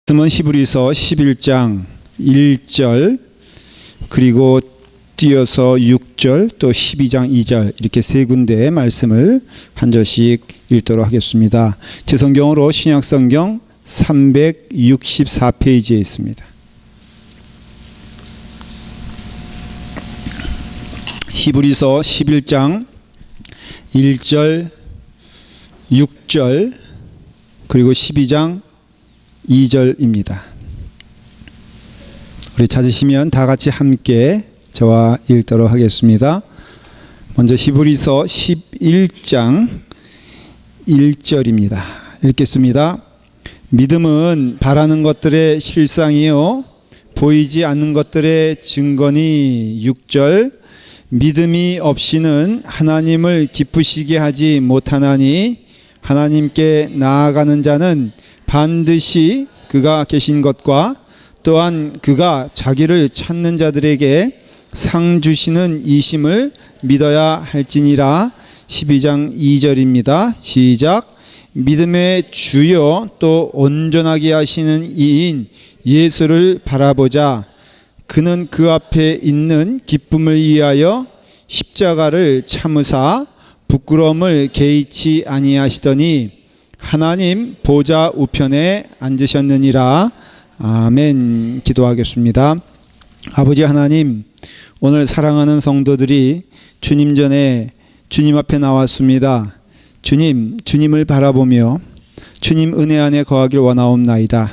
말씀은 히브리서 11장 1절 그리고 뛰어서 6절 또 12장 2절 이렇게 세 군데의 말씀을 한 절씩 읽도록 하겠습니다. 제 성경으로 신약성경 364페이지에 있습니다. 히브리서 11장 1절 6절 그리고 12장 2절입니다. 우리 찾으시면 다 같이 함께 저와 읽도록 하겠습니다. 먼저 히브리서 11장 1절입니다. 읽겠습니다. 믿음은 바라는 것들의 실상이요 보이지 않는 것들의 증거니. 6절 믿음이 없이는 하나님을 기쁘시게 하지 못하나니 하나님께 나아가는 자는 반드시 그가 계신 것과 또한 그가 자기를 찾는 자들에게 상 주시는 이심을 믿어야 할지니라. 12장 2절입니다. 시작. 믿음의 주요 또 온전하게 하시는 이인 예수를 바라보자. 그는 그 앞에 있는 기쁨을 위하여 십자가를 참으사 부끄러움을 개의치 아니하시더니 하나님 보좌 우편에 앉으셨느니라. 아멘. 기도하겠습니다. 아버지 하나님, 오늘 사랑하는 성도들이 주님 전에 주님 앞에 나왔습니다. 주님을 바라보며 주님 은혜 안에 거하길 원하옵나이다.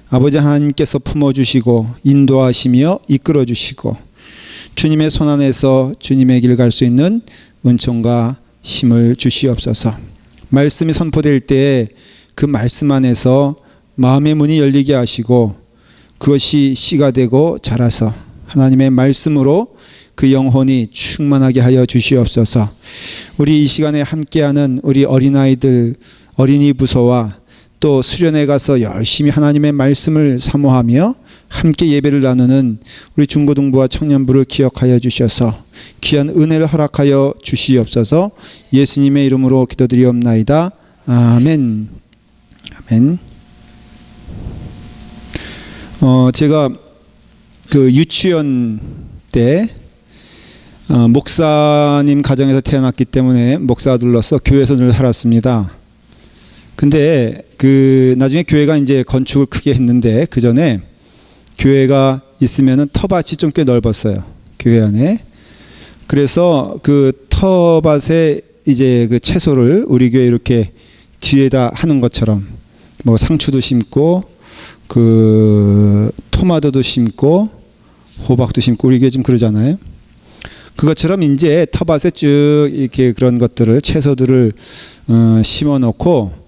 아버지 하나님께서 품어주시고 인도하시며 이끌어주시고 주님의 손 안에서 주님의 길 갈 수 있는 은총과 힘을 주시옵소서. 말씀이 선포될 때 그 말씀 안에서 마음의 문이 열리게 하시고 그것이 씨가 되고 자라서 하나님의 말씀으로 그 영혼이 충만하게 하여 주시옵소서. 우리 이 시간에 함께하는 우리 어린아이들, 어린이 부서와 또 수련회 가서 열심히 하나님의 말씀을 사모하며 함께 예배를 나누는 우리 중고등부와 청년부를 기억하여 주셔서 귀한 은혜를 허락하여 주시옵소서. 예수님의 이름으로 기도드리옵나이다. 아멘. 아멘. 제가 그 유치원 때 목사님 가정에서 태어났기 때문에 목사들로서 교회에서 늘 살았습니다. 근데 나중에 교회가 이제 건축을 크게 했는데 그 전에 교회가 있으면은 텃밭이 좀 꽤 넓었어요. 교회 안에. 그래서 그 텃밭에 이제 그 채소를 우리 교회 이렇게 뒤에다 하는 것처럼 뭐 상추도 심고 그 토마토도 심고 호박도 심고 우리 교회 지금 그러잖아요. 그것처럼 이제 텃밭에 쭉 이렇게 그런 것들을 채소들을 심어 놓고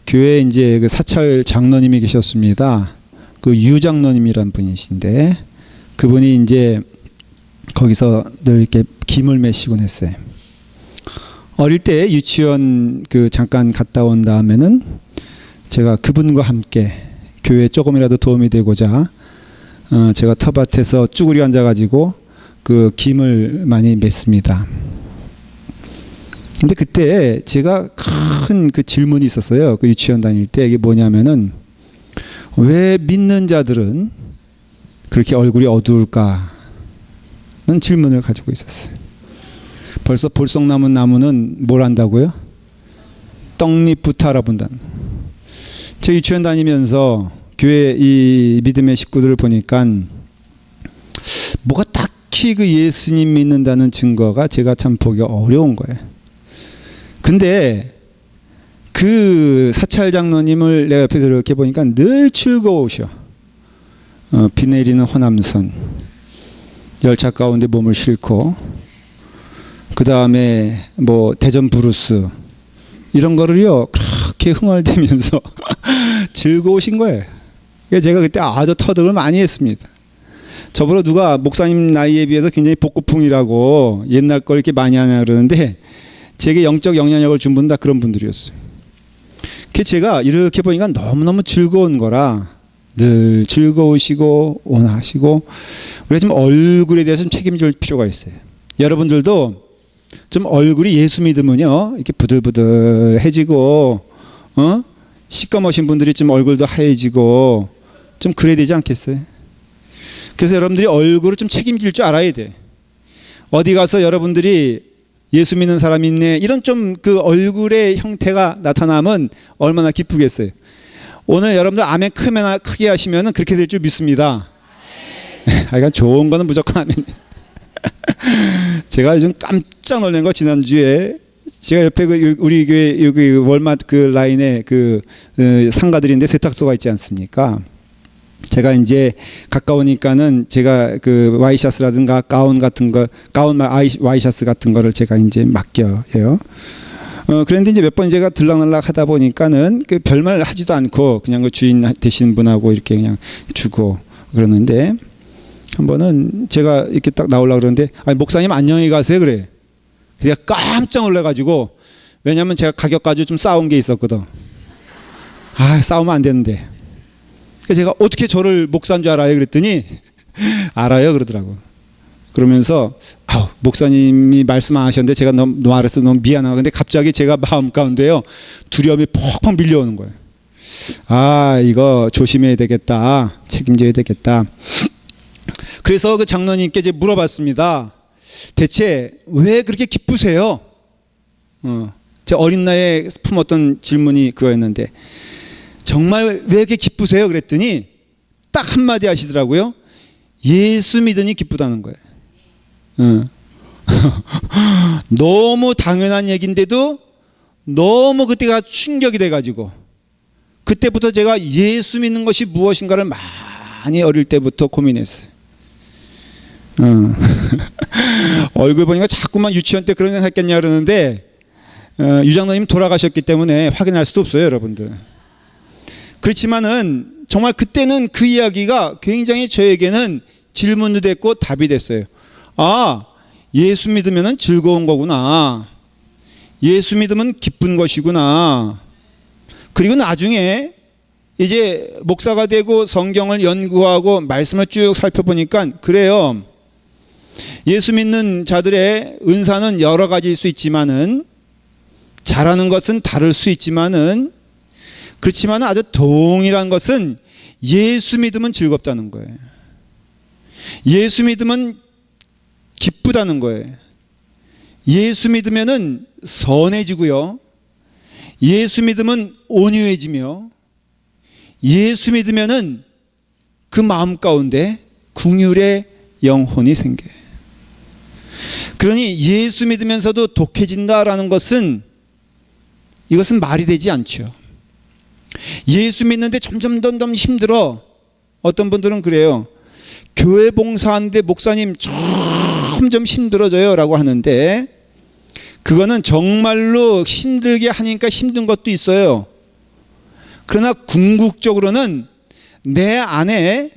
교회에 이제 그 사찰 장로님이 계셨습니다. 그 유장로님이란 분이신데 그분이 이제 거기서 늘 이렇게 김을 메시곤 했어요. 어릴 때 유치원 잠깐 갔다 온 다음에는 제가 그분과 함께 교회에 조금이라도 도움이 되고자 제가 텃밭에서 쭈그리 앉아가지고 그 김을 많이 맸습니다. 근데 그때 제가 큰 그 질문이 있었어요. 그 유치원 다닐 때 이게 뭐냐면은 왜 믿는 자들은 그렇게 얼굴이 어두울까는 질문을 가지고 있었어요. 벌써 볼속 남은 나무는 뭘 한다고요? 떡잎부터 알아본다는. 제 유치원 다니면서 교회 이 믿음의 식구들을 보니까 뭐가 딱히 그 예수님 믿는다는 증거가 제가 참 보기가 어려운 거예요. 근데 그 사찰 장로님을 내가 옆에서 이렇게 보니까 늘 즐거우셔. 비 내리는 호남선, 열차 가운데 몸을 싣고, 그 다음에 뭐 대전 브루스 이런 거를요 그렇게 흥얼대면서 즐거우신 거예요. 제가 그때 아주 터득을 많이 했습니다. 저보러 누가 목사님 나이에 비해서 굉장히 복고풍이라고 옛날 걸 이렇게 많이 하냐 그러는데 제게 영적 영향력을 준 분은 다 그런 분들이었어요. 그 제가 이렇게 보니까 너무너무 즐거운 거라 늘 즐거우시고 온화하시고 우리가 좀 얼굴에 대해서 좀 책임질 필요가 있어요. 여러분들도 좀 얼굴이 예수 믿으면요 이렇게 부들부들해지고 시꺼머신 분들이 좀 얼굴도 하얘지고 좀 그래야 되지 않겠어요? 그래서 여러분들이 얼굴을 좀 책임질 줄 알아야 돼. 어디 가서 여러분들이 예수 믿는 사람이 있네 이런 좀 그 얼굴의 형태가 나타나면 얼마나 기쁘겠어요. 오늘 여러분들 아멘 크게 하시면 그렇게 될 줄 믿습니다. 하여간 좋은 거는 무조건 아멘. 제가 요즘 깜짝 놀란 거 지난주에 제가 옆에 우리 교회 여기 월마트 그 라인에 상가들인데 세탁소가 있지 않습니까? 제가 이제 가까우니까는 제가 그 와이셔츠라든가 가운 같은 거, 와이셔츠 같은 거를 제가 이제 맡겨요. 그런데 이제 몇 번 제가 들락날락 하다 보니까는 그 별말 하지도 않고 그냥 그 주인 되시는 분하고 이렇게 그냥 주고 그러는데 한 번은 제가 이렇게 딱 나오려고 그러는데 목사님 안녕히 가세요 그래. 제가 깜짝 놀라가지고 왜냐면 제가 가격 가지고 좀 싸운 게 있었거든. 싸우면 안 되는데. 제가 어떻게 저를 목사인 줄 알아요? 그랬더니 알아요 그러더라고. 그러면서 목사님이 말씀 안 하셨는데 제가 너무 알아서 너무 미안하고 근데 갑자기 제가 마음 가운데요 두려움이 퍽퍽 밀려오는 거예요. 이거 조심해야 되겠다. 책임져야 되겠다. 그래서 그 장로님께 이제 물어봤습니다. 대체 왜 그렇게 기쁘세요? 제 어린 나이에 품었던 질문이 그거였는데 정말 왜 이렇게 기쁘세요? 그랬더니 딱 한마디 하시더라고요. 예수 믿으니 기쁘다는 거예요. 너무 당연한 얘기인데도 너무 그때가 충격이 돼가지고 그때부터 제가 예수 믿는 것이 무엇인가를 많이 어릴 때부터 고민했어요. 얼굴 보니까 자꾸만 유치원 때 그런 일 했겠냐 그러는데 유장로님 돌아가셨기 때문에 확인할 수도 없어요 여러분들. 그렇지만은 정말 그때는 그 이야기가 굉장히 저에게는 질문도 됐고 답이 됐어요. 예수 믿으면 즐거운 거구나. 예수 믿으면 기쁜 것이구나. 그리고 나중에 이제 목사가 되고 성경을 연구하고 말씀을 쭉 살펴보니까 그래요. 예수 믿는 자들의 은사는 여러 가지일 수 있지만은 잘하는 것은 다를 수 있지만은 그렇지만 아주 동일한 것은 예수 믿으면 즐겁다는 거예요. 예수 믿으면 기쁘다는 거예요. 예수 믿으면은 선해지고요. 예수 믿으면 온유해지며 예수 믿으면은 그 마음 가운데 긍휼의 영혼이 생겨요. 그러니 예수 믿으면서도 독해진다라는 것은 이것은 말이 되지 않죠. 예수 믿는데 점점 힘들어. 어떤 분들은 그래요. 교회 봉사하는데 목사님 점점 힘들어져요 라고 하는데 그거는 정말로 힘들게 하니까 힘든 것도 있어요. 그러나 궁극적으로는 내 안에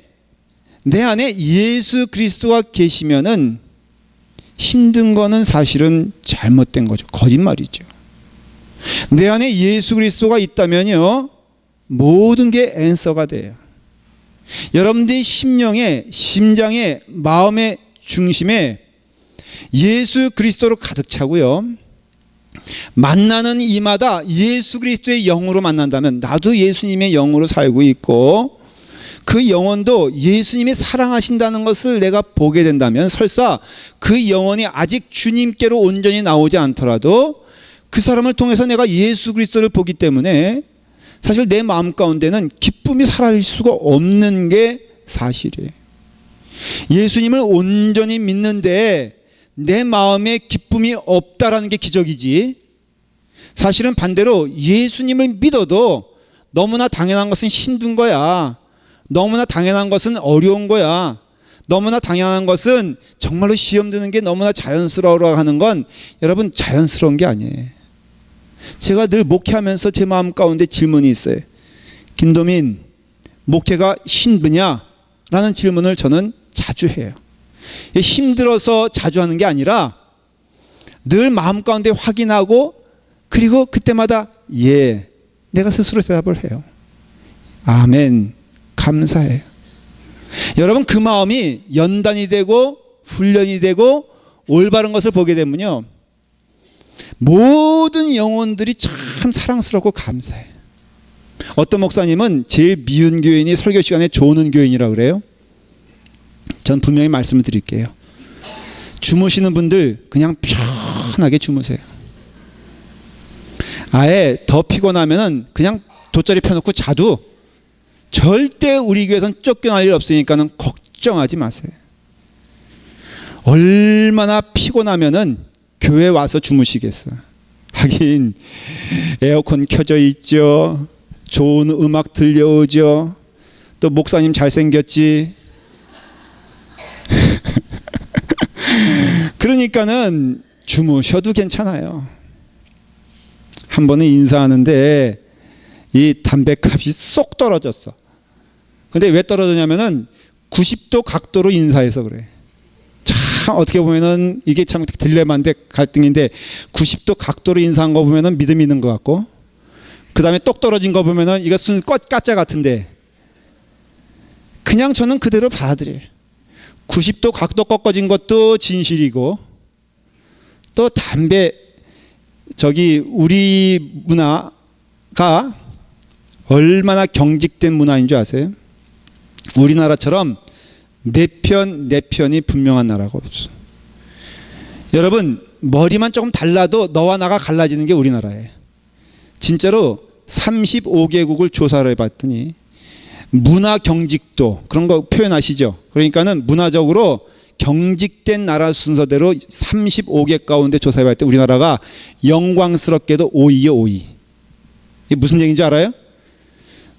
예수 그리스도가 계시면은 힘든 거는 사실은 잘못된 거죠. 거짓말이죠. 내 안에 예수 그리스도가 있다면요 모든 게 앤서가 돼요. 여러분들의 심장의 마음의 중심에 예수 그리스도로 가득 차고요. 만나는 이마다 예수 그리스도의 영으로 만난다면 나도 예수님의 영으로 살고 있고 그 영혼도 예수님이 사랑하신다는 것을 내가 보게 된다면 설사 그 영혼이 아직 주님께로 온전히 나오지 않더라도 그 사람을 통해서 내가 예수 그리스도를 보기 때문에 사실 내 마음 가운데는 기쁨이 사라질 수가 없는 게 사실이에요. 예수님을 온전히 믿는데 내 마음에 기쁨이 없다라는 게 기적이지 사실은 반대로 예수님을 믿어도 너무나 당연한 것은 힘든 거야. 너무나 당연한 것은 어려운 거야. 너무나 당연한 것은 정말로 시험 드는 게 너무나 자연스러워라고 하는 건 여러분 자연스러운 게 아니에요. 제가 늘 목회하면서 제 마음 가운데 질문이 있어요. 김도민, 목회가 힘드냐? 라는 질문을 저는 자주 해요. 힘들어서 자주 하는 게 아니라 늘 마음 가운데 확인하고 그리고 그때마다 내가 스스로 대답을 해요. 아멘, 감사해요. 여러분 그 마음이 연단이 되고 훈련이 되고 올바른 것을 보게 되면요 모든 영혼들이 참 사랑스럽고 감사해요. 어떤 목사님은 제일 미운 교인이 설교 시간에 조는 교인이라고 그래요. 전 분명히 말씀을 드릴게요. 주무시는 분들 그냥 편하게 주무세요. 아예 더 피곤하면은 그냥 돗자리 펴놓고 자도 절대 우리 교회에선 쫓겨날 일 없으니까는 걱정하지 마세요. 얼마나 피곤하면은 교회 와서 주무시겠어. 하긴 에어컨 켜져 있죠. 좋은 음악 들려오죠. 또 목사님 잘생겼지. 그러니까는 주무셔도 괜찮아요. 한 번은 인사하는데 이 담배값이 쏙 떨어졌어. 근데 왜 떨어졌냐면은 90도 각도로 인사해서 그래. 참 어떻게 보면은 이게 참 딜레마인데 갈등인데 90도 각도로 인사한 거 보면은 믿음이 있는 것 같고 그 다음에 똑 떨어진 거 보면은 이거 순 가짜 같은데 그냥 저는 그대로 받아들여요. 90도 각도 꺾어진 것도 진실이고 또 담배 우리 문화가 얼마나 경직된 문화인 줄 아세요? 우리나라처럼 내 편이 분명한 나라가 없어. 여러분 머리만 조금 달라도 너와 나가 갈라지는 게 우리나라예요. 진짜로 35개국을 조사를 해봤더니 문화 경직도 그런 거 표현하시죠. 그러니까는 문화적으로 경직된 나라 순서대로 35개 가운데 조사해봤을 때 우리나라가 영광스럽게도 5위요 5위. 이게 무슨 얘기인지 알아요?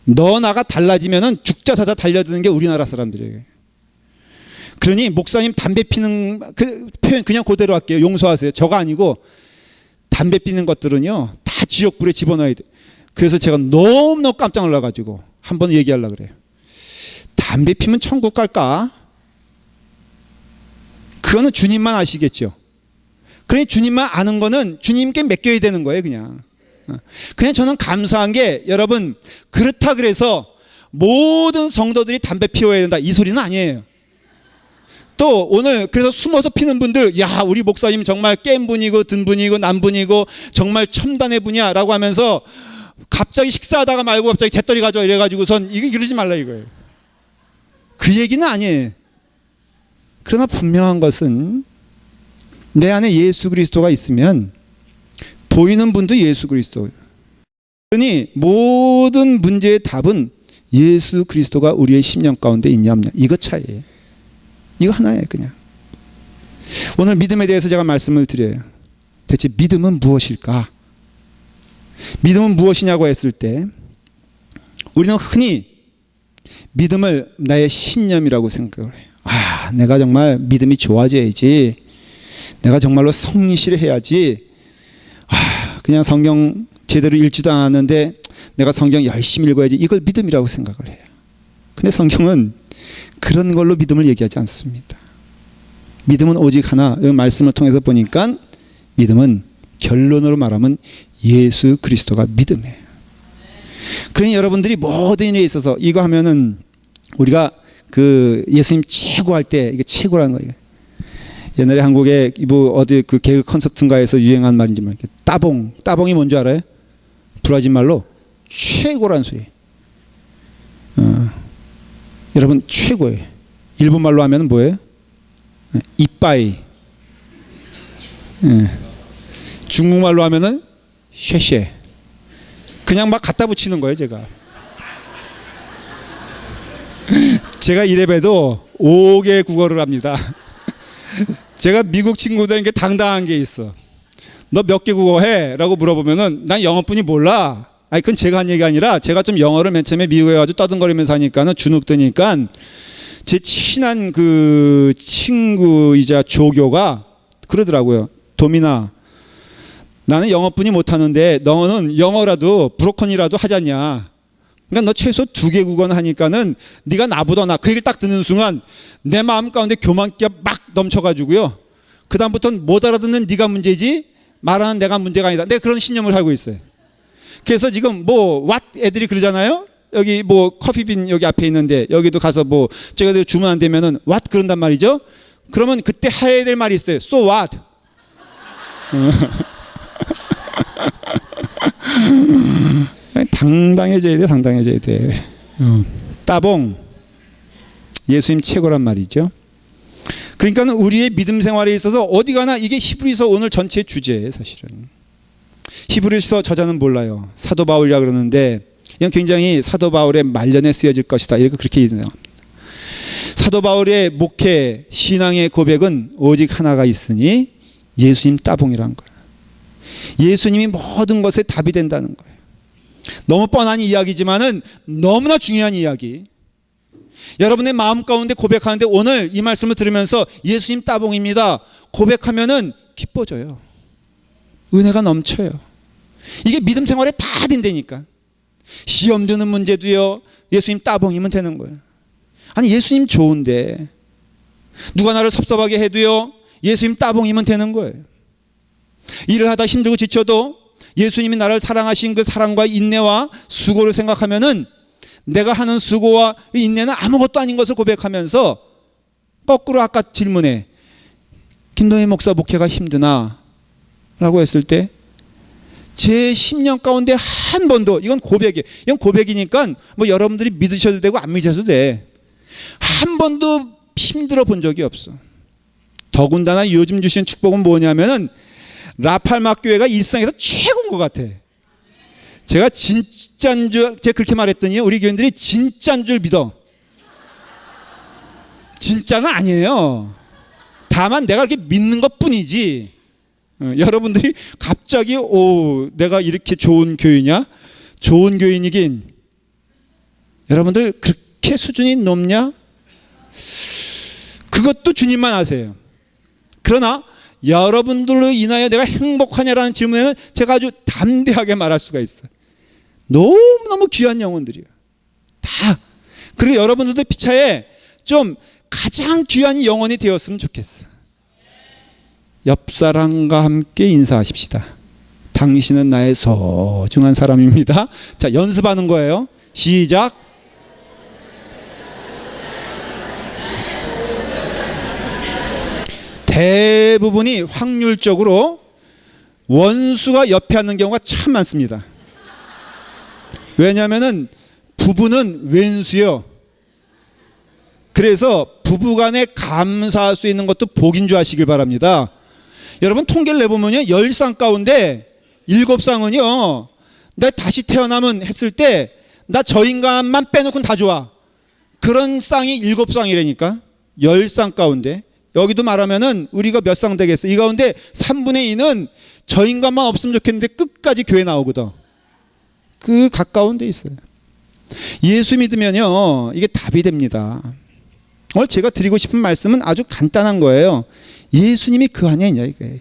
너 나가 달라지면은 죽자 사자 달려드는 게 우리나라 사람들이에요. 그러니 목사님 담배 피는 그 표현 그냥 그대로 할게요. 용서하세요. 저가 아니고 담배 피는 것들은요 다 지역불에 집어넣어야 돼. 그래서 제가 너무너무 깜짝 놀라가지고 한번 얘기하려고 그래요. 담배 피면 천국 갈까? 그거는 주님만 아시겠죠. 그러니 주님만 아는 거는 주님께 맡겨야 되는 거예요. 그냥 저는 감사한 게 여러분 그렇다 그래서 모든 성도들이 담배 피워야 된다 이 소리는 아니에요. 또 오늘 그래서 숨어서 피는 분들 야 우리 목사님 정말 깬 분이고 든 분이고 난 분이고 정말 첨단의 분이야 라고 하면서 갑자기 식사하다가 말고 갑자기 잿더리 가져와 이래가지고선 이러지 말라 이거예요. 그 얘기는 아니에요. 그러나 분명한 것은 내 안에 예수 그리스도가 있으면 보이는 분도 예수 그리스도예요. 그러니 모든 문제의 답은 예수 그리스도가 우리의 심령 가운데 있냐 없냐 이거 차이예요. 이거 하나예요. 그냥 오늘 믿음에 대해서 제가 말씀을 드려요. 대체 믿음은 무엇일까? 믿음은 무엇이냐고 했을 때 우리는 흔히 믿음을 나의 신념이라고 생각을 해요. 아, 내가 정말 믿음이 좋아져야지. 내가 정말로 성실해야지. 아, 그냥 성경 제대로 읽지도 않았는데 내가 성경 열심히 읽어야지. 이걸 믿음이라고 생각을 해요. 근데 성경은 그런 걸로 믿음을 얘기하지 않습니다. 믿음은 오직 하나. 이 말씀을 통해서 보니까 믿음은 결론으로 말하면 예수 그리스도가 믿음이에요. 그러니 여러분들이 모든 일에 있어서 이거 하면은 우리가 그 예수님 최고 할 때 이게 최고라는 거예요. 옛날에 한국에 어디 그 개그 콘서트인가에서 유행한 말인지 모르겠어요. 따봉이 뭔지 알아요? 브라질 말로 최고란 소리. 여러분 최고예요. 일본 말로 하면 뭐예요? 이빠이. 중국말로 하면은 쉐쉐. 그냥 막 갖다 붙이는 거예요, 제가 이래봬도 5개 국어를 합니다. 제가 미국 친구들에게 당당한 게 있어. 너 몇 개 국어 해? 라고 물어보면은 난 영어뿐이 몰라. 아니, 그건 제가 한 얘기가 아니라 제가 좀 영어를 맨 처음에 미국에 가서 떠듬거리면서 하니까는 주눅 드니까 제 친한 그 친구이자 조교가 그러더라고요. 도민아, 나는 영어뿐이 못하는데 너는 영어라도 브로컨이라도 하잖냐. 그러니까 너 최소 2개 국어는 하니까는 네가 나보다 그 얘기를 딱 듣는 순간 내 마음 가운데 교만기가 막 넘쳐가지고요. 그 다음부터는 못 알아듣는 네가 문제지 말하는 내가 문제가 아니다. 내가 그런 신념을 살고 있어요. 그래서 지금 애들이 그러잖아요. 여기 커피빈 여기 앞에 있는데 여기도 가서 제가 주문 안 되면은 what 그런단 말이죠. 그러면 그때 해야 될 말이 있어요. So what? 당당해져야 돼, 당당해져야 돼. 따봉, 예수님 최고란 말이죠. 그러니까 우리의 믿음 생활에 있어서 어디 가나 이게 히브리서 오늘 전체 주제예요, 사실은. 히브리서 저자는 몰라요. 사도 바울이라 그러는데 이건 굉장히 사도 바울의 말년에 쓰여질 것이다, 이렇게 그렇게 얘기합니다. 사도 바울의 목회, 신앙의 고백은 오직 하나가 있으니 예수님 따봉이란 거예요. 예수님이 모든 것에 답이 된다는 거예요. 너무 뻔한 이야기지만은 너무나 중요한 이야기. 여러분의 마음 가운데 고백하는데 오늘 이 말씀을 들으면서 예수님 따봉입니다 고백하면은 기뻐져요. 은혜가 넘쳐요. 이게 믿음 생활에 다 된다니까. 시험 드는 문제도요, 예수님 따봉이면 되는 거예요. 아니, 예수님 좋은데 누가 나를 섭섭하게 해도요, 예수님 따봉이면 되는 거예요. 일을 하다 힘들고 지쳐도 예수님이 나를 사랑하신 그 사랑과 인내와 수고를 생각하면은 내가 하는 수고와 인내는 아무것도 아닌 것을 고백하면서 거꾸로 아까 질문에 김동희 목사 목회가 힘드나? 라고 했을 때 제 10년 가운데 한 번도, 이건 고백이에요. 이건 고백이니까 뭐 여러분들이 믿으셔도 되고 안 믿으셔도 돼. 한 번도 힘들어 본 적이 없어. 더군다나 요즘 주신 축복은 뭐냐면은 라팔막 교회가 일상에서 최고인 것 같아. 제가 진짜인 줄, 제가 그렇게 말했더니 우리 교인들이 진짜인 줄 믿어. 진짜는 아니에요. 다만 내가 이렇게 믿는 것 뿐이지. 여러분들이 갑자기 내가 이렇게 좋은 교인이냐? 좋은 교인이긴. 여러분들 그렇게 수준이 높냐? 그것도 주님만 아세요. 그러나 여러분들로 인하여 내가 행복하냐라는 질문에는 제가 아주 담대하게 말할 수가 있어요. 너무너무 귀한 영혼들이에요. 다. 그리고 여러분들도 피차에 좀 가장 귀한 영혼이 되었으면 좋겠어. 옆 사람과 함께 인사하십시다. 당신은 나의 소중한 사람입니다. 자, 연습하는 거예요. 시작. 대부분이 확률적으로 원수가 옆에 앉는 경우가 참 많습니다. 왜냐하면은 부부는 왼수요. 그래서 부부간에 감사할 수 있는 것도 복인 줄 아시길 바랍니다. 여러분 통계를 내보면요, 10쌍 가운데 7쌍은요 나 다시 태어나면 했을 때 나 저 인간만 빼놓고는 다 좋아. 그런 쌍이 7쌍이라니까. 10쌍 가운데. 여기도 말하면은 우리가 몇 쌍 되겠어? 이 가운데 3분의 2는 저 인간만 없으면 좋겠는데 끝까지 교회 나오거든. 그 가까운 데 있어요. 예수 믿으면요 이게 답이 됩니다. 오늘 제가 드리고 싶은 말씀은 아주 간단한 거예요. 예수님이 그 안에 있냐 이거예요.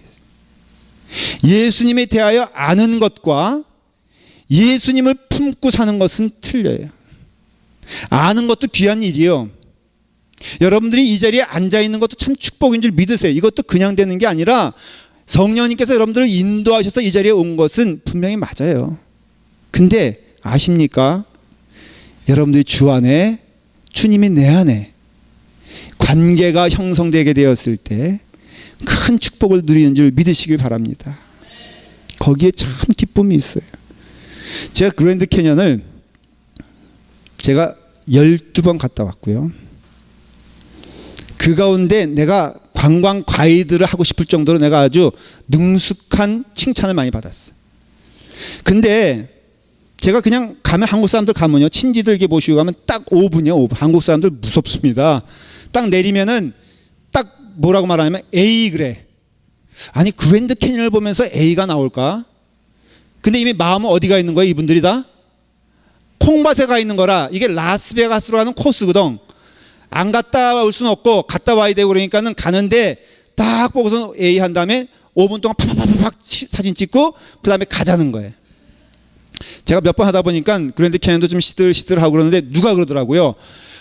예수님에 대하여 아는 것과 예수님을 품고 사는 것은 틀려요. 아는 것도 귀한 일이요. 여러분들이 이 자리에 앉아 있는 것도 참 축복인 줄 믿으세요. 이것도 그냥 되는 게 아니라 성령님께서 여러분들을 인도하셔서 이 자리에 온 것은 분명히 맞아요. 근데 아십니까? 여러분들이 주 안에, 주님이 내 안에 관계가 형성되게 되었을 때 큰 축복을 누리는 줄 믿으시길 바랍니다. 거기에 참 기쁨이 있어요. 제가 그랜드 캐년을 제가 12번 갔다 왔고요. 그 가운데 내가 관광 가이드를 하고 싶을 정도로 내가 아주 능숙한 칭찬을 많이 받았어요. 근데 제가 그냥 가면, 한국 사람들 가면요, 친지들 이렇게 모시고 가면 딱 5분이요, 5분. 한국 사람들 무섭습니다. 딱 내리면은 딱 뭐라고 말하냐면 A 그래. 아니 그랜드 캐니언을 보면서 A가 나올까? 근데 이미 마음은 어디가 있는 거야? 이분들이 다 콩밭에 가 있는 거라. 이게 라스베가스로 가는 코스거든. 안 갔다 올 수는 없고 갔다 와야 되고 그러니까는 가는데 딱 보고서 A 한 다음에 5분 동안 팍팍팍팍 사진 찍고 그 다음에 가자는 거예요. 제가 몇 번 하다 보니까 그랜드 캐니언도 좀 시들시들하고 그러는데 누가 그러더라고요.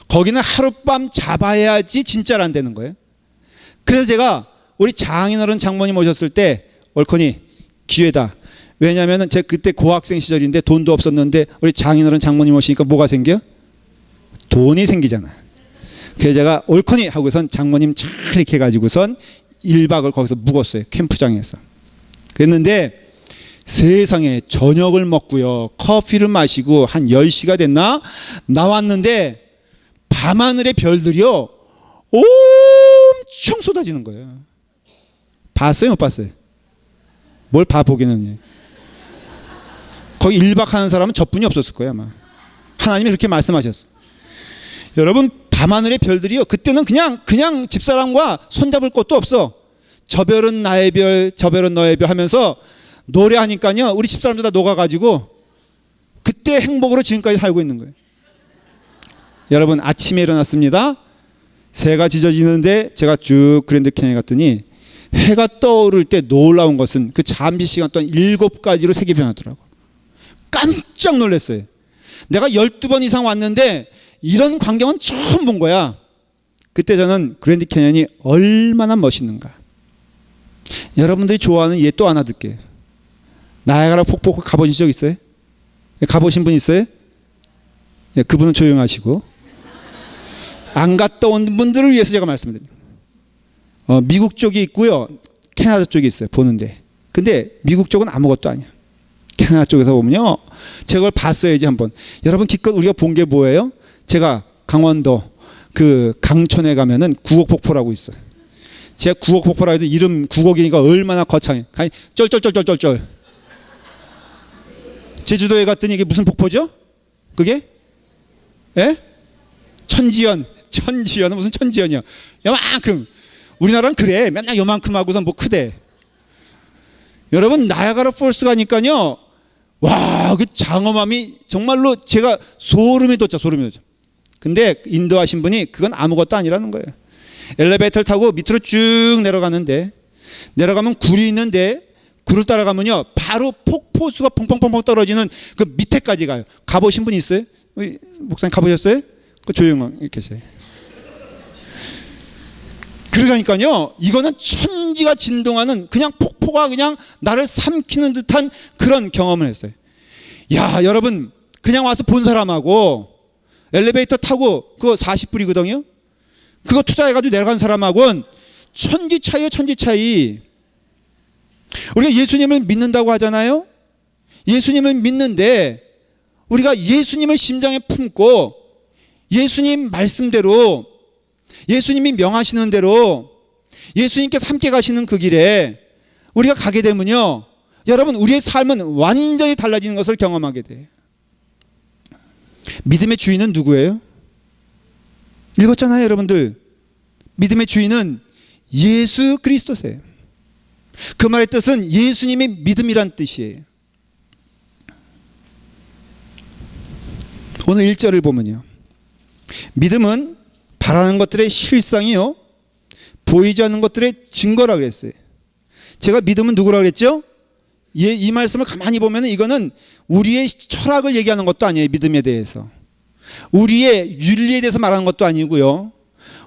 거기는 하룻밤 잡아야지 진짜로 안 되는 거예요. 그래서 제가 우리 장인어른 장모님 오셨을 때 올커니 기회다. 왜냐하면 제가 그때 고학생 시절인데 돈도 없었는데 우리 장인어른 장모님 오시니까 뭐가 생겨? 돈이 생기잖아. 그래서 제가 올커니 하고선 장모님 잘 이렇게 해가지고선 1박을 거기서 묵었어요. 캠프장에서. 그랬는데 세상에 저녁을 먹고요, 커피를 마시고 한 10시가 됐나 나왔는데 밤하늘의 별들이요 엄청 쏟아지는 거예요. 봤어요 못 봤어요? 뭘 봐보기는. 거기 1박 하는 사람은 저뿐이 없었을 거예요 아마. 하나님이 그렇게 말씀하셨어요. 여러분 밤하늘의 별들이요 그때는 그냥 집사람과 손잡을 것도 없어. 저 별은 나의 별, 저 별은 너의 별 하면서 노래하니까요 우리 집사람들 다 녹아가지고 그때 행복으로 지금까지 살고 있는 거예요. 여러분 아침에 일어났습니다. 새가 지저지는데 제가 쭉 그랜드 캐니언 갔더니 해가 떠오를 때 놀라운 것은 그 잠시 시간 동안 7가지로 색이 변하더라고. 깜짝 놀랐어요. 내가 12번 이상 왔는데 이런 광경은 처음 본 거야. 그때 저는 그랜드 캐니언이 얼마나 멋있는가. 여러분들이 좋아하는 예 또 하나 듣게요. 나야가라 폭포 가보신 적 있어요? 가보신 분 있어요? 예, 그분은 조용하시고. 안 갔다 온 분들을 위해서 제가 말씀드립니다. 미국 쪽이 있고요, 캐나다 쪽이 있어요 보는데. 근데 미국 쪽은 아무것도 아니야. 캐나다 쪽에서 보면요 제가 그걸 봤어야지 한번. 여러분 기껏 우리가 본 게 뭐예요? 제가 강원도 그 강촌에 가면은 구곡폭포라고 있어요. 제가 구곡폭포라 해도 이름 구곡이니까 얼마나 거창해. 쩔쩔쩔쩔쩔. 제주도에 갔더니 이게 무슨 폭포죠? 그게? 예? 천지연은 무슨 천지연이야. 요만큼. 우리나라는 그래. 맨날 요만큼 하고서 뭐 크대. 여러분 나야가라 폴스 가니까요. 와, 그 장엄함이 정말로 제가 소름이 돋죠. 근데 인도하신 분이 그건 아무것도 아니라는 거예요. 엘리베이터를 타고 밑으로 쭉 내려가면 굴이 있는데 굴을 따라가면요 바로 폭포수가 펑펑펑펑 떨어지는 그 밑에까지 가요. 가보신 분 있어요? 목사님 가보셨어요? 그 조용히 계세요. 그러니까요 이거는 천지가 진동하는 그냥 폭포가 그냥 나를 삼키는 듯한 그런 경험을 했어요. 야 여러분 그냥 와서 본 사람하고 엘리베이터 타고 그거 40불이거든요. 그거 투자해가지고 내려간 사람하고는 천지 차이요, 천지 차이. 우리가 예수님을 믿는다고 하잖아요. 예수님을 믿는데 우리가 예수님을 심장에 품고 예수님 말씀대로 예수님이 명하시는 대로 예수님께서 함께 가시는 그 길에 우리가 가게 되면요 여러분 우리의 삶은 완전히 달라지는 것을 경험하게 돼요. 믿음의 주인은 누구예요? 읽었잖아요 여러분들. 믿음의 주인은 예수 그리스도세요. 그 말의 뜻은 예수님이 믿음이란 뜻이에요. 오늘 1절을 보면요 믿음은 바라는 것들의 실상이요 보이지 않는 것들의 증거라 그랬어요. 제가 믿음은 누구라 그랬죠? 이 말씀을 가만히 보면 이거는 우리의 철학을 얘기하는 것도 아니에요. 믿음에 대해서 우리의 윤리에 대해서 말하는 것도 아니고요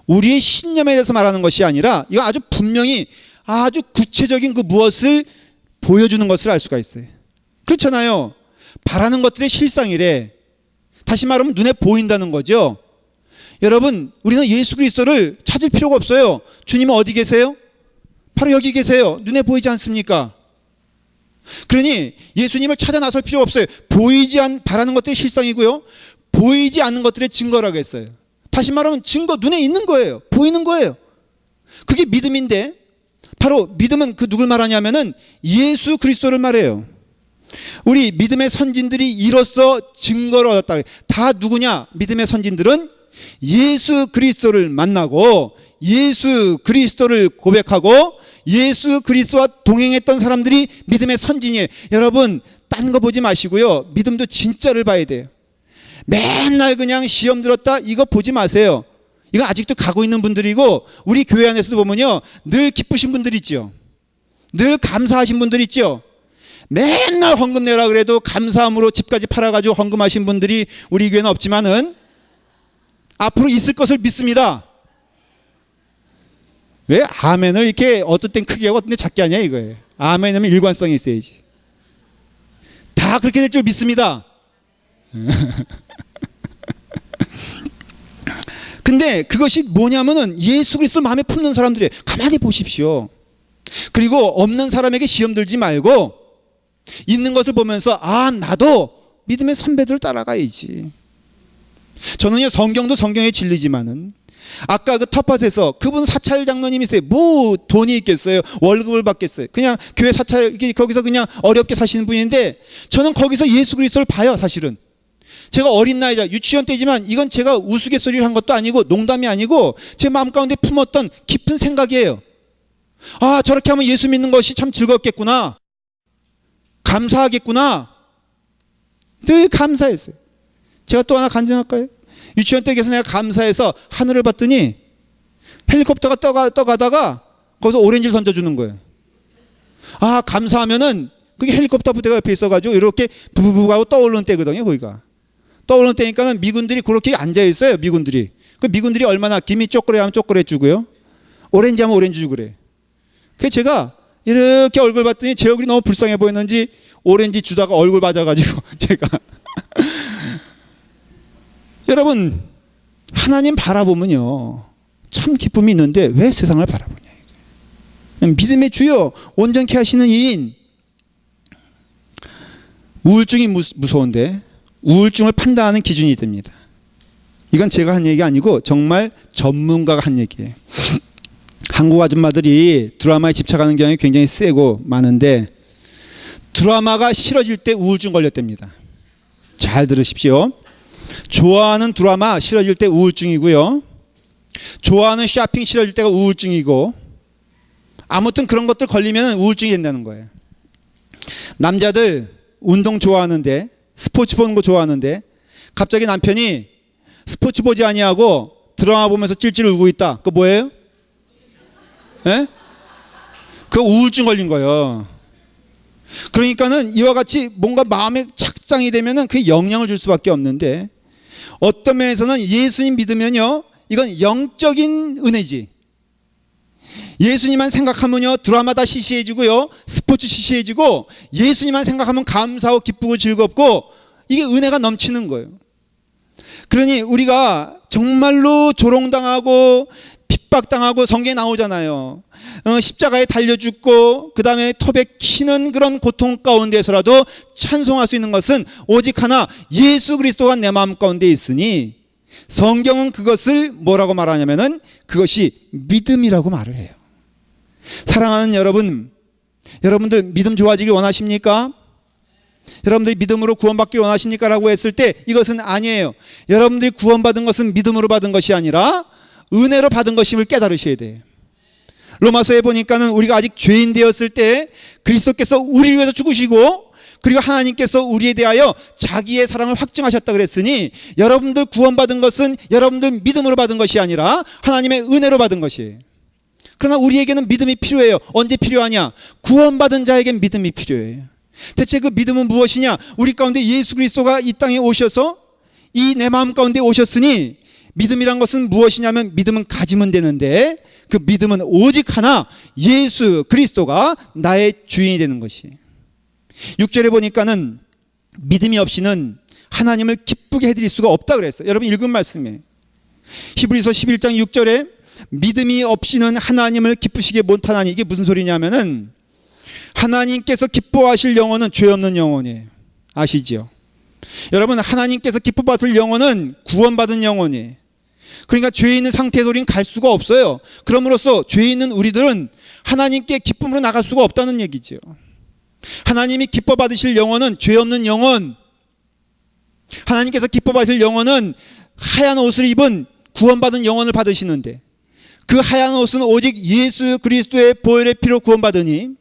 우리의 신념에 대해서 말하는 것이 아니라 이거 아주 분명히 아주 구체적인 그 무엇을 보여주는 것을 알 수가 있어요. 그렇잖아요. 바라는 것들의 실상이래. 다시 말하면 눈에 보인다는 거죠. 여러분 우리는 예수 그리스도를 찾을 필요가 없어요. 주님은 어디 계세요? 바로 여기 계세요. 눈에 보이지 않습니까? 그러니 예수님을 찾아 나설 필요가 없어요. 바라는 것들의 실상이고요 보이지 않는 것들의 증거라고 했어요. 다시 말하면 증거 눈에 있는 거예요. 보이는 거예요. 그게 믿음인데 바로 믿음은 그 누굴 말하냐면은 예수 그리스도를 말해요. 우리 믿음의 선진들이 이로써 증거를 얻었다. 다 누구냐? 믿음의 선진들은 예수 그리스도를 만나고 예수 그리스도를 고백하고 예수 그리스도와 동행했던 사람들이 믿음의 선진이에요. 여러분 딴 거 보지 마시고요 믿음도 진짜를 봐야 돼요. 맨날 그냥 시험 들었다 이거 보지 마세요. 이거 아직도 가고 있는 분들이고 우리 교회 안에서도 보면요 늘 기쁘신 분들 있죠. 늘 감사하신 분들 있죠. 맨날 헌금 내라 그래도 감사함으로 집까지 팔아가지고 헌금하신 분들이 우리 교회는 없지만은 앞으로 있을 것을 믿습니다. 왜 아멘을 이렇게 어떤 땐 크게 하고 어떤 땐 작게 하냐 이거예요. 아멘하면 일관성이 있어야지. 다 그렇게 될 줄 믿습니다. 근데 그것이 뭐냐면은 예수 그리스도를 마음에 품는 사람들이에요. 가만히 보십시오. 그리고 없는 사람에게 시험 들지 말고 있는 것을 보면서 나도 믿음의 선배들을 따라가야지. 저는요, 성경도 성경의 진리지만은 아까 그 텃밭에서 그분 사찰 장로님이세요. 뭐 돈이 있겠어요? 월급을 받겠어요? 그냥 교회 사찰 거기서 그냥 어렵게 사시는 분인데 저는 거기서 예수 그리스도를 봐요. 사실은 제가 어린 나이자 유치원 때지만 이건 제가 우스갯소리를 한 것도 아니고 농담이 아니고 제 마음 가운데 품었던 깊은 생각이에요. 저렇게 하면 예수 믿는 것이 참 즐겁겠구나, 감사하겠구나. 늘 감사했어요. 제가 또 하나 간증할까요? 유치원 때 계속 내가 감사해서 하늘을 봤더니 헬리콥터가 떠가다가 거기서 오렌지를 던져주는 거예요. 감사하면은 그게 헬리콥터 부대가 옆에 있어가지고 이렇게 부부부 하고 떠오르는 때거든요. 거기가 떠오르는 때니까는 미군들이 그렇게 앉아있어요. 미군들이 얼마나 김이 쪼그레 하면 쪼그레 주고요, 오렌지 하면 오렌지 주고 그래. 그래서 제가 이렇게 얼굴 봤더니 제 얼굴이 너무 불쌍해 보였는지 오렌지 주다가 얼굴 맞아가지고 제가 여러분, 하나님 바라보면요 참 기쁨이 있는데 왜 세상을 바라보냐. 믿음의 주요 온전케 하시는 이인. 우울증이 무서운데 우울증을 판단하는 기준이 됩니다. 이건 제가 한 얘기 아니고 정말 전문가가 한 얘기예요. 한국 아줌마들이 드라마에 집착하는 경향이 굉장히 세고 많은데 드라마가 싫어질 때 우울증 걸렸답니다. 잘 들으십시오. 좋아하는 드라마 싫어질 때 우울증이고요, 좋아하는 쇼핑 싫어질 때가 우울증이고, 아무튼 그런 것들 걸리면 우울증이 된다는 거예요. 남자들 운동 좋아하는데, 스포츠 보는 거 좋아하는데 갑자기 남편이 스포츠 보지 아니하고 드라마 보면서 찔찔 울고 있다. 그거 뭐예요? 예? 그거 우울증 걸린 거예요. 그러니까는 이와 같이 뭔가 마음에 착장이 되면은 그게 영향을 줄 수밖에 없는데, 어떤 면에서는 예수님 믿으면요 이건 영적인 은혜지. 예수님만 생각하면요 드라마 다 시시해지고요, 스포츠 시시해지고, 예수님만 생각하면 감사하고 기쁘고 즐겁고, 이게 은혜가 넘치는 거예요. 그러니 우리가 정말로 조롱당하고 핍박당하고, 성경에 나오잖아요. 십자가에 달려 죽고 그 다음에 톱에 키는 그런 고통 가운데서라도 찬송할 수 있는 것은 오직 하나, 예수 그리스도가 내 마음 가운데 있으니, 성경은 그것을 뭐라고 말하냐면은 그것이 믿음이라고 말을 해요. 사랑하는 여러분, 여러분들 믿음 좋아지길 원하십니까? 여러분들이 믿음으로 구원받길 원하십니까? 라고 했을 때 이것은 아니에요. 여러분들이 구원받은 것은 믿음으로 받은 것이 아니라 은혜로 받은 것임을 깨달으셔야 돼요. 로마서에 보니까는 우리가 아직 죄인 되었을 때 그리스도께서 우리를 위해서 죽으시고, 그리고 하나님께서 우리에 대하여 자기의 사랑을 확증하셨다 그랬으니, 여러분들 구원받은 것은 여러분들 믿음으로 받은 것이 아니라 하나님의 은혜로 받은 것이에요. 그러나 우리에게는 믿음이 필요해요. 언제 필요하냐? 구원받은 자에겐 믿음이 필요해요. 대체 그 믿음은 무엇이냐? 우리 가운데 예수 그리스도가 이 땅에 오셔서 이 내 마음 가운데 오셨으니, 믿음이란 것은 무엇이냐면, 믿음은 가지면 되는데 그 믿음은 오직 하나, 예수 그리스도가 나의 주인이 되는 것이에요. 6절에 보니까는 믿음이 없이는 하나님을 기쁘게 해드릴 수가 없다 그랬어요. 여러분 읽은 말씀이에요. 히브리서 11장 6절에 믿음이 없이는 하나님을 기쁘시게 못하나니, 이게 무슨 소리냐면은 하나님께서 기뻐하실 영혼은 죄 없는 영혼이에요. 아시죠? 여러분, 하나님께서 기뻐받을 영혼은 구원받은 영혼이에요. 그러니까 죄 있는 상태에서 우리는 갈 수가 없어요. 그럼으로써 죄 있는 우리들은 하나님께 기쁨으로 나갈 수가 없다는 얘기죠. 하나님이 기뻐 받으실 영혼은 죄 없는 영혼, 하나님께서 기뻐 받으실 영혼은 하얀 옷을 입은 구원받은 영혼을 받으시는데, 그 하얀 옷은 오직 예수 그리스도의 보혈의 피로 구원받으니,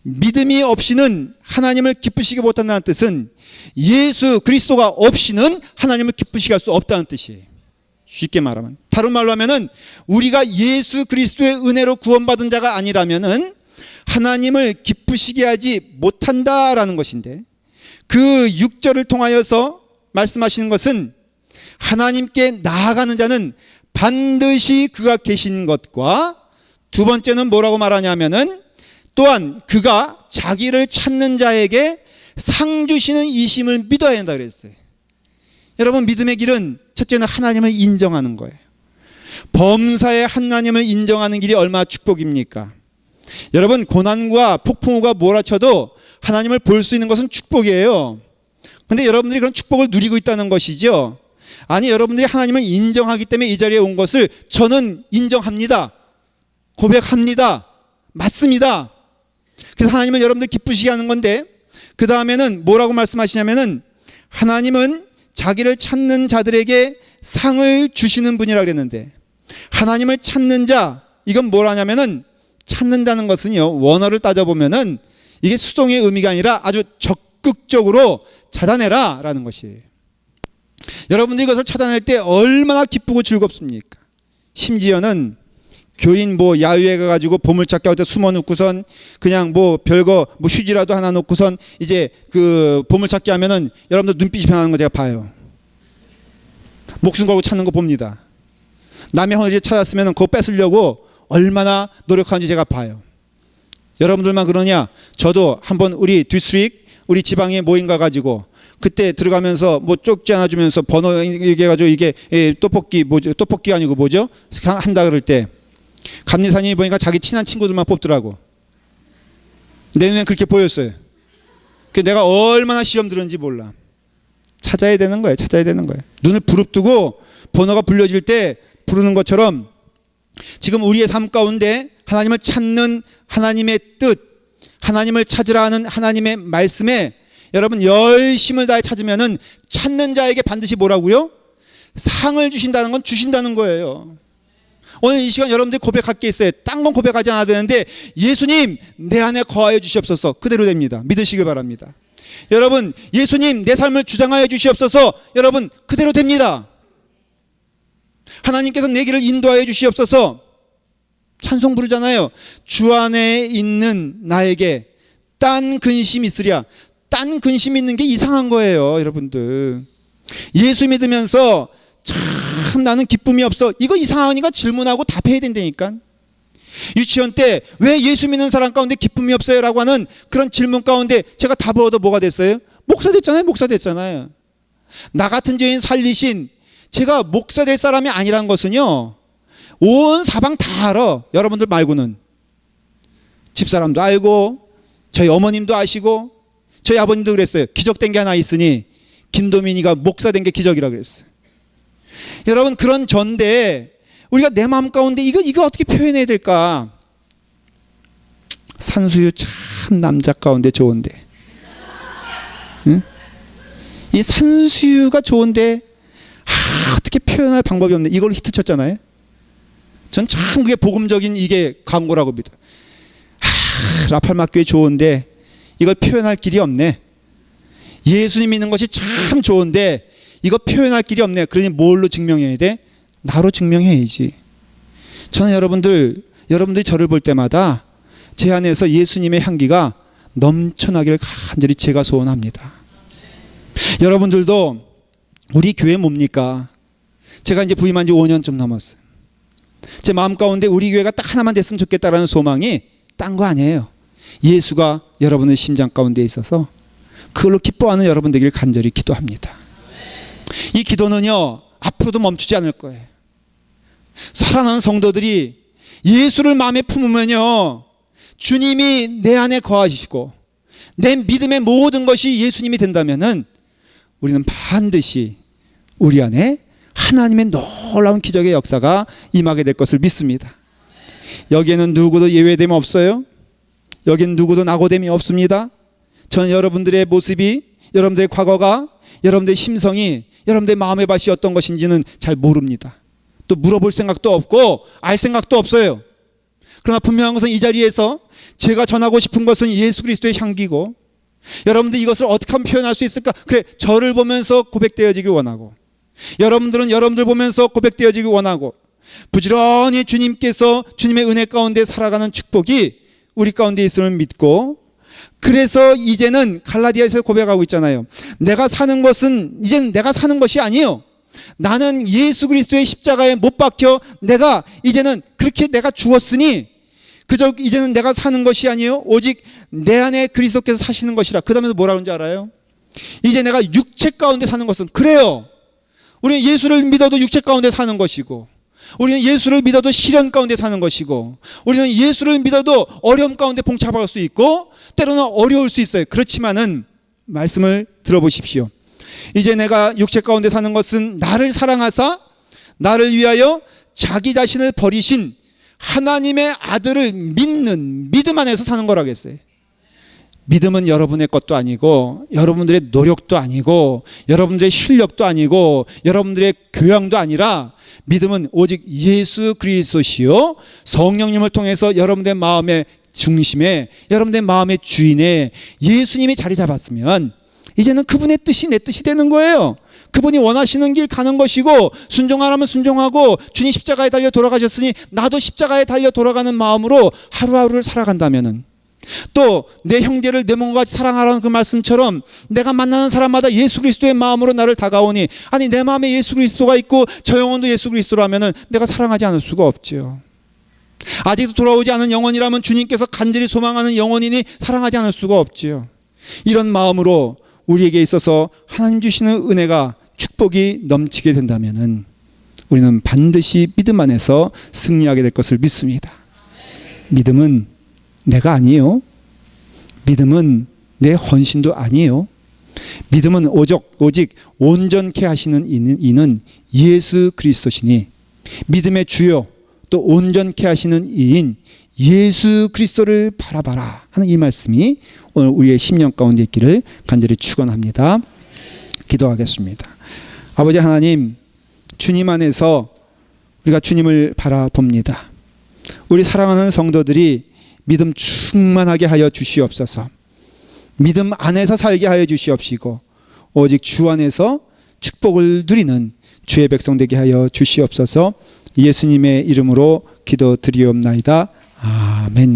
믿음이 없이는 하나님을 기쁘시게 못한다는 뜻은 예수 그리스도가 없이는 하나님을 기쁘시게 할 수 없다는 뜻이에요. 쉽게 말하면, 다른 말로 하면은 우리가 예수 그리스도의 은혜로 구원받은 자가 아니라면은 하나님을 기쁘시게 하지 못한다라는 것인데, 그 6절을 통하여서 말씀하시는 것은 하나님께 나아가는 자는 반드시 그가 계신 것과, 두 번째는 뭐라고 말하냐면은 또한 그가 자기를 찾는 자에게 상 주시는 이심을 믿어야 한다 그랬어요. 여러분, 믿음의 길은 첫째는 하나님을 인정하는 거예요. 범사의 하나님을 인정하는 길이 얼마나 축복입니까? 여러분, 고난과 폭풍우가 몰아쳐도 하나님을 볼 수 있는 것은 축복이에요. 근데 여러분들이 그런 축복을 누리고 있다는 것이죠. 아니, 여러분들이 하나님을 인정하기 때문에 이 자리에 온 것을 저는 인정합니다. 고백합니다. 맞습니다. 그래서 하나님은 여러분들 기쁘시게 하는 건데, 그 다음에는 뭐라고 말씀하시냐면은 하나님은 자기를 찾는 자들에게 상을 주시는 분이라고 그랬는데, 하나님을 찾는 자, 이건 뭐라냐면은 찾는다는 것은요, 원어를 따져보면은 이게 수동의 의미가 아니라 아주 적극적으로 찾아내라 라는 것이에요. 여러분들이 이것을 찾아낼 때 얼마나 기쁘고 즐겁습니까? 심지어는 교인 야유회 가가지고 보물찾기 할 때 숨어 놓고선 그냥 별거 휴지라도 하나 놓고선 이제 그 보물찾기 하면은 여러분들 눈빛이 변하는 거 제가 봐요. 목숨 걸고 찾는 거 봅니다. 남의 허리를 찾았으면 그거 뺏으려고 얼마나 노력하는지 제가 봐요. 여러분들만 그러냐? 저도 한번 우리 디스트릭, 우리 지방에 모임 가가지고 그때 들어가면서 쪽지 하나 주면서 번호 얘기해가지고 이게 떡볶이가 아니고 한다 그럴 때 감리사님이 보니까 자기 친한 친구들만 뽑더라고. 내 눈엔 그렇게 보였어요. 내가 얼마나 시험 들었는지 몰라. 찾아야 되는 거예요. 눈을 부릅뜨고 번호가 불려질 때 부르는 것처럼 지금 우리의 삶 가운데 하나님을 찾는 하나님의 뜻, 하나님을 찾으라 하는 하나님의 말씀에 여러분 열심을 다해 찾으면은 찾는 자에게 반드시 뭐라고요? 상을 주신다는 건 주신다는 거예요. 오늘 이 시간 여러분들이 고백할 게 있어요. 딴 건 고백하지 않아도 되는데 예수님 내 안에 거하여 주시옵소서. 그대로 됩니다. 믿으시길 바랍니다. 여러분 예수님 내 삶을 주장하여 주시옵소서. 여러분 그대로 됩니다. 하나님께서 내 길을 인도하여 주시옵소서. 찬송 부르잖아요. 주 안에 있는 나에게 딴 근심 있으랴. 딴 근심 있는 게 이상한 거예요. 여러분들 예수 믿으면서 참 나는 기쁨이 없어. 이거 이상하니까 질문하고 답해야 된다니까. 유치원 때 왜 예수 믿는 사람 가운데 기쁨이 없어요? 라고 하는 그런 질문 가운데 제가 답을 얻어 뭐가 됐어요? 목사 됐잖아요. 나 같은 죄인 살리신 제가 목사 될 사람이 아니란 것은요, 온 사방 다 알아. 여러분들 말고는. 집사람도 알고 저희 어머님도 아시고 저희 아버님도 그랬어요. 기적된 게 하나 있으니 김도민이가 목사 된 게 기적이라 그랬어요. 여러분 그런 전데 우리가 내 마음 가운데 이거 어떻게 표현해야 될까? 산수유 참 남자 가운데 좋은데, 응? 이 산수유가 좋은데 어떻게 표현할 방법이 없네. 이걸로 히트 쳤잖아요. 전 참 그게 복음적인 이게 광고라고 믿어. 라팔마교회 좋은데 이걸 표현할 길이 없네. 예수님 믿는 것이 참 좋은데 이거 표현할 길이 없네. 그러니 뭘로 증명해야 돼? 나로 증명해야지. 저는 여러분들이 저를 볼 때마다 제 안에서 예수님의 향기가 넘쳐나기를 간절히 제가 소원합니다. 여러분들도 우리 교회 뭡니까? 제가 이제 부임한 지 5년 좀 넘었어요. 제 마음 가운데 우리 교회가 딱 하나만 됐으면 좋겠다라는 소망이 딴 거 아니에요. 예수가 여러분의 심장 가운데 있어서 그걸로 기뻐하는 여러분 되기를 간절히 기도합니다. 이 기도는요 앞으로도 멈추지 않을 거예요. 사랑하는 성도들이 예수를 마음에 품으면요 주님이 내 안에 거하시고 내 믿음의 모든 것이 예수님이 된다면은 우리는 반드시 우리 안에 하나님의 놀라운 기적의 역사가 임하게 될 것을 믿습니다. 여기에는 누구도 예외됨이 없어요. 여기는 누구도 낙오됨이 없습니다. 저는 여러분들의 모습이, 여러분들의 과거가, 여러분들의 심성이, 여러분들의 마음의 밭이 어떤 것인지는 잘 모릅니다. 또 물어볼 생각도 없고 알 생각도 없어요. 그러나 분명한 것은 이 자리에서 제가 전하고 싶은 것은 예수 그리스도의 향기고, 여러분들 이것을 어떻게 하면 표현할 수 있을까? 그래, 저를 보면서 고백되어지길 원하고, 여러분들은 여러분들 보면서 고백되어지길 원하고, 부지런히 주님께서 주님의 은혜 가운데 살아가는 축복이 우리 가운데 있음을 믿고, 그래서 이제는 갈라디아에서 고백하고 있잖아요. 내가 사는 것은 이제는 내가 사는 것이 아니요, 나는 예수 그리스도의 십자가에 못 박혀 내가 이제는 그렇게 내가 죽었으니 그저 이제는 내가 사는 것이 아니요 오직 내 안에 그리스도께서 사시는 것이라. 그 다음에 뭐라고 하는지 알아요? 이제 내가 육체 가운데 사는 것은, 그래요, 우리 예수를 믿어도 육체 가운데 사는 것이고, 우리는 예수를 믿어도 시련 가운데 사는 것이고, 우리는 예수를 믿어도 어려움 가운데 봉착할 수 있고, 때로는 어려울 수 있어요. 그렇지만은 말씀을 들어보십시오. 이제 내가 육체 가운데 사는 것은 나를 사랑하사 나를 위하여 자기 자신을 버리신 하나님의 아들을 믿는 믿음 안에서 사는 거라고 했어요. 믿음은 여러분의 것도 아니고, 여러분들의 노력도 아니고, 여러분들의 실력도 아니고, 여러분들의 교양도 아니라, 믿음은 오직 예수 그리스도시요 성령님을 통해서 여러분들의 마음의 중심에, 여러분들의 마음의 주인에 예수님이 자리 잡았으면 이제는 그분의 뜻이 내 뜻이 되는 거예요. 그분이 원하시는 길 가는 것이고, 순종하라면 순종하고, 주님 십자가에 달려 돌아가셨으니 나도 십자가에 달려 돌아가는 마음으로 하루하루를 살아간다면은, 또 내 형제를 내 몸과 같이 사랑하라는 그 말씀처럼 내가 만나는 사람마다 예수 그리스도의 마음으로 나를 다가오니, 아니 내 마음에 예수 그리스도가 있고 저 영혼도 예수 그리스도라면은 내가 사랑하지 않을 수가 없죠. 아직도 돌아오지 않은 영혼이라면 주님께서 간절히 소망하는 영혼이니 사랑하지 않을 수가 없지요. 이런 마음으로 우리에게 있어서 하나님 주시는 은혜가, 축복이 넘치게 된다면은 우리는 반드시 믿음 안에서 승리하게 될 것을 믿습니다. 믿음은 내가 아니에요. 믿음은 내 헌신도 아니에요. 믿음은 오직 온전케 하시는 이는 예수 그리스도시니, 믿음의 주요 또 온전케 하시는 이인 예수 그리스도를 바라봐라 하는 이 말씀이 오늘 우리의 심령 가운데 있기를 간절히 축원합니다. 기도하겠습니다. 아버지 하나님, 주님 안에서 우리가 주님을 바라봅니다. 우리 사랑하는 성도들이 믿음 충만하게 하여 주시옵소서. 믿음 안에서 살게 하여 주시옵시고, 오직 주 안에서 축복을 누리는 주의 백성 되게 하여 주시옵소서. 예수님의 이름으로 기도드리옵나이다. 아멘.